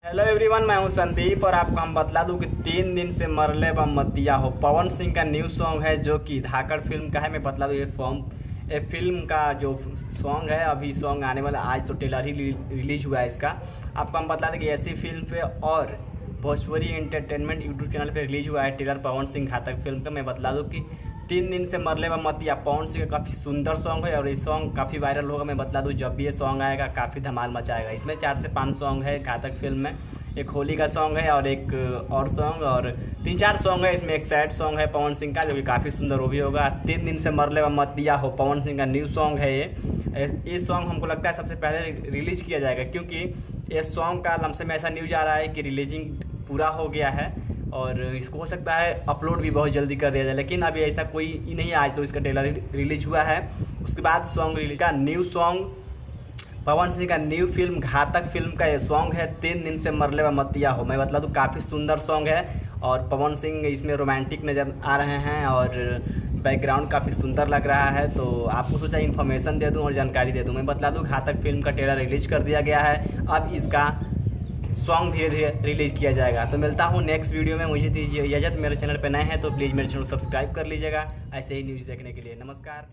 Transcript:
Hello everyone, मैं हूं संदीप और आपको हम बतला दूं कि 3 दिन से मरले बम मतिया हो पवन सिंह का न्यू सॉन्ग है जो कि धाकड़ फिल्म का है। मैं बतला दूं ये फिल्म का जो सॉन्ग है, अभी सॉन्ग आने वाला, आज तो ट्रेलर ही रिलीज हुआ है इसका। आपको हम बता दें कि ऐसी फिल्म पे और भोजपुरी एंटरटेनमेंट यूट्यूब चैनल पे रिलीज हुआ है ट्रेलर पवन सिंह घातक फिल्म का। मैं बतला दूं कि 3 दिन से मरले बम मतिया पवन सिंह का काफ़ी सुंदर सॉन्ग है और ये सॉन्ग काफ़ी वायरल होगा। मैं बतला दूं जब भी ये सॉन्ग आएगा काफ़ी धमाल मचाएगा। इसमें 4 से 5 सॉन्ग है घातक फिल्म में। एक होली का सॉन्ग है और एक और सॉन्ग और 3-4 सॉन्ग है। इसमें एक सैड सॉन्ग है पवन सिंह का जो कि काफ़ी सुंदर वो भी होगा। 3 दिन से मरले व मत दिया हो पवन सिंह का न्यू सॉन्ग है ये सॉन्ग हमको लगता है सबसे पहले रिलीज किया जाएगा, क्योंकि इस सॉन्ग का लमसम में ऐसा न्यूज आ रहा है कि रिलीजिंग पूरा हो गया है और इसको हो सकता है अपलोड भी बहुत जल्दी कर दिया जाए, लेकिन अभी ऐसा कोई ही नहीं है। आज तो इसका ट्रेलर रिलीज हुआ है, उसके बाद सॉन्ग रिलीज का न्यू सॉन्ग पवन सिंह का न्यू फिल्म घातक फिल्म का ये सॉन्ग है 3 दिन से मरले व मतिया हो। मैं बतला दूँ काफ़ी सुंदर सॉन्ग है और पवन सिंह इसमें रोमांटिक नज़र आ रहे हैं और बैकग्राउंड काफ़ी सुंदर लग रहा है। तो आपको सोचा इन्फॉर्मेशन दे दूं और जानकारी दे दूं। मैं बतला दूं घातक फिल्म का ट्रेलर रिलीज कर दिया गया है, अब इसका सॉन्ग धीरे धीरे रिलीज किया जाएगा। तो मिलता हूँ नेक्स्ट वीडियो में, मुझे दीजिए इजाज़त। मेरे चैनल पर नए हैं तो प्लीज़ मेरे चैनल को सब्सक्राइब कर लीजिएगा ऐसे ही न्यूज़ देखने के लिए। नमस्कार।